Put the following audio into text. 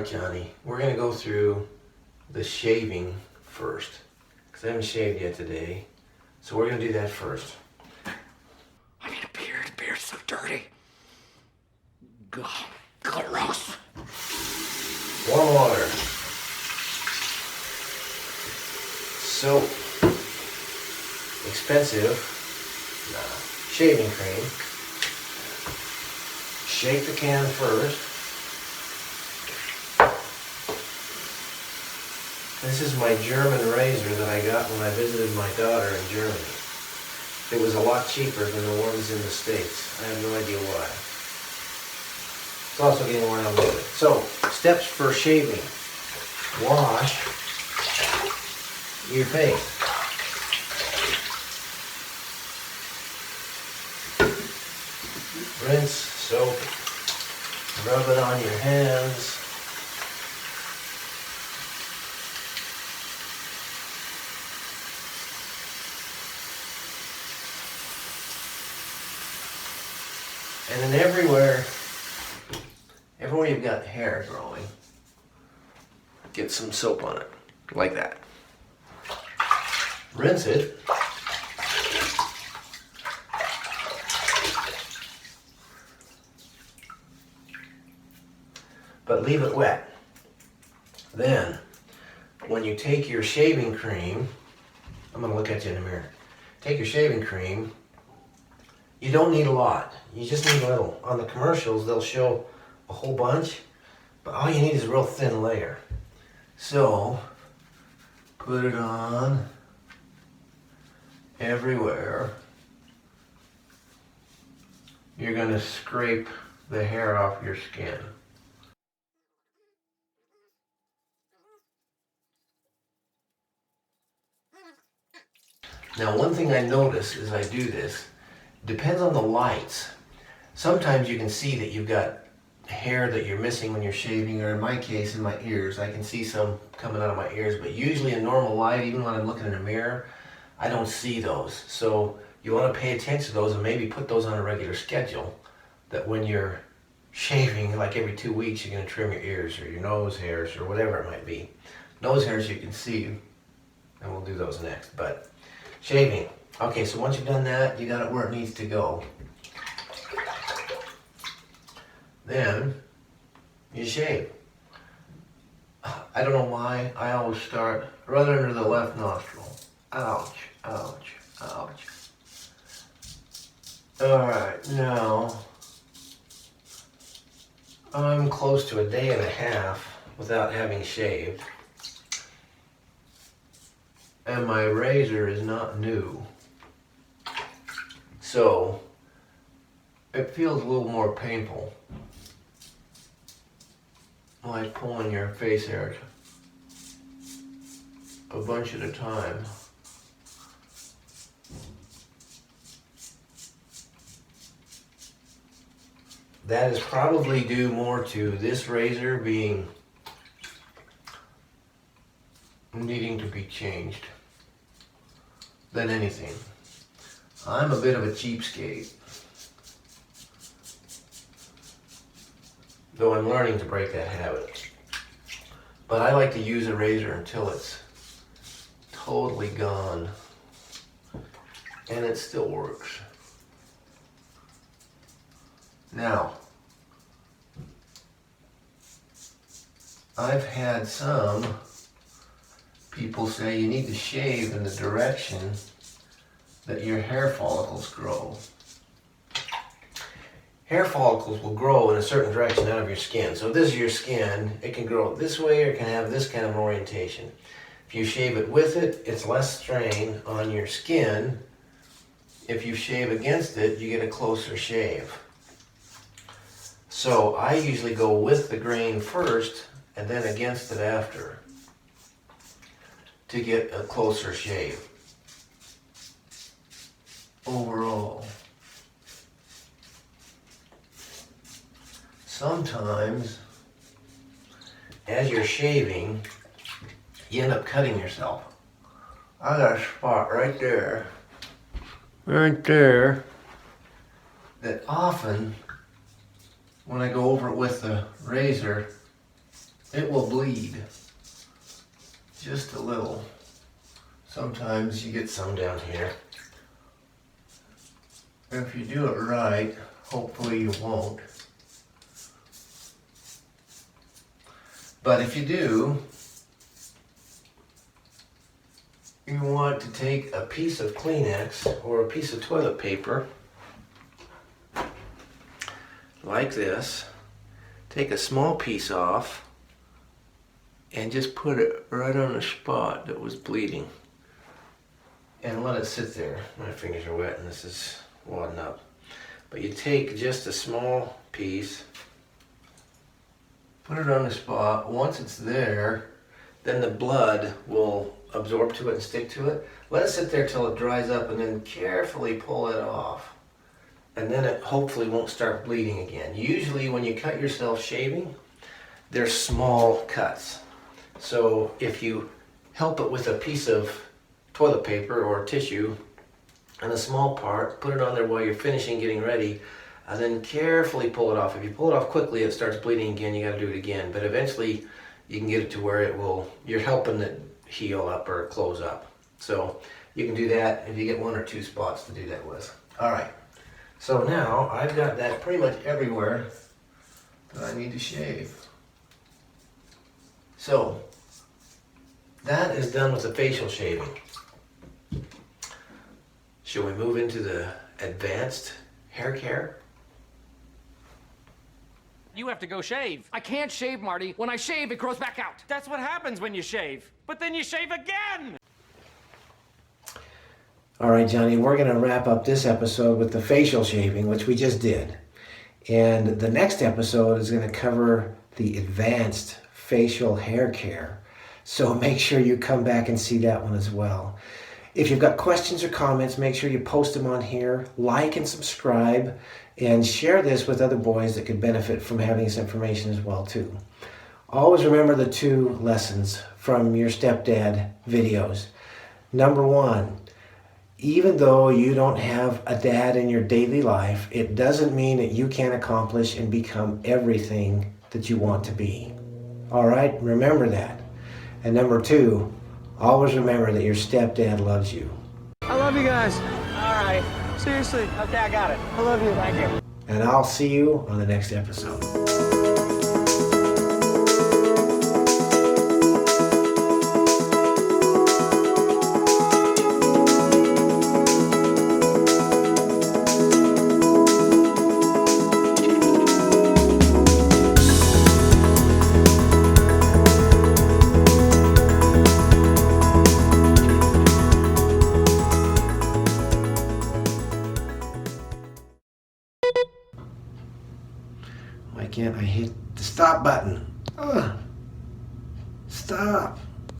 Alright, Johnny, we're going to go through the shaving first, because I haven't shaved yet today, so we're going to do that first. I need a beard. The beard's so dirty. God, gross. Warm water, soap, expensive shaving cream. Shake the can first. This is my German razor that I got when I visited my daughter in Germany. It was a lot cheaper than the ones in the States. I have no idea why. It's also getting worn out with it. So, steps for shaving. Wash your face. Rinse, soap, rub it on your hands. And then everywhere you've got hair growing, get some soap on it, like that. Rinse it. But leave it wet. Then, when you take your shaving cream, I'm going to look at you in the mirror. Take your shaving cream. You don't need a lot. You just need a little. On the commercials, they'll show a whole bunch, but all you need is a real thin layer. So, put it on everywhere. You're going to scrape the hair off your skin. Now, one thing I notice as I do this, depends on the lights. Sometimes you can see that you've got hair that you're missing when you're shaving, or in my case, in my ears. I can see some coming out of my ears, but usually in normal light, even when I'm looking in a mirror, I don't see those. So you want to pay attention to those and maybe put those on a regular schedule, that when you're shaving, like every 2 weeks, you're going to trim your ears or your nose hairs or whatever it might be. Nose hairs you can see, and we'll do those next. But shaving. Okay, so once you've done that, you got it where it needs to go. Then, you shave. I don't know why, I always start right under the left nostril. Ouch, ouch, ouch. Alright, now, I'm close to a day and a half without having shaved. And my razor is not new. So, it feels a little more painful. Like pulling your face hair a bunch at a time. That is probably due more to this razor needing to be changed than anything. I'm a bit of a cheapskate, though I'm learning to break that habit. But I like to use a razor until it's totally gone, and it still works. Now, I've had some people say you need to shave in the direction that your hair follicles grow. Hair follicles will grow in a certain direction out of your skin. So if this is your skin, it can grow this way or it can have this kind of orientation. If you shave it with it, it's less strain on your skin. If you shave against it, you get a closer shave. So I usually go with the grain first and then against it after to get a closer shave overall. Sometimes, as you're shaving, you end up cutting yourself. I got a spot right there, that often, when I go over it with the razor, it will bleed just a little. Sometimes you get some down here. If you do it right, hopefully you won't. But if you do, you want to take a piece of Kleenex or a piece of toilet paper like this, take a small piece off and just put it right on the spot that was bleeding and let it sit there. My fingers are wet and this is wadding up. But you take just a small piece, put it on the spot. Once it's there, then the blood will absorb to it and stick to it. Let it sit there till it dries up and then carefully pull it off. And then it hopefully won't start bleeding again. Usually when you cut yourself shaving, they're small cuts. So if you help it with a piece of toilet paper or tissue and a small part, put it on there while you're finishing getting ready, and then carefully pull it off. If you pull it off quickly, it starts bleeding again, you gotta do it again. But eventually you can get it to where it will, you're helping it heal up or close up. So you can do that if you get 1 or 2 spots to do that with. All right, so now I've got that pretty much everywhere that I need to shave. So that is done with the facial shaving. Shall we move into the advanced hair care? You have to go shave. I can't shave, Marty. When I shave, it grows back out. That's what happens when you shave. But then you shave again! All right, Johnny, we're going to wrap up this episode with the facial shaving, which we just did. And the next episode is going to cover the advanced facial hair care. So make sure you come back and see that one as well. If you've got questions or comments, make sure you post them on here, like and subscribe, and share this with other boys that could benefit from having this information as well too. Always remember the 2 lessons from your Stepdad videos. Number 1, even though you don't have a dad in your daily life, it doesn't mean that you can't accomplish and become everything that you want to be. All right, remember that. And number 2, always remember that your stepdad loves you. I love you guys. All right. Seriously. Okay, I got it. I love you. Thank you. And I'll see you on the next episode. Why can't I hit the stop button? Ugh. Stop.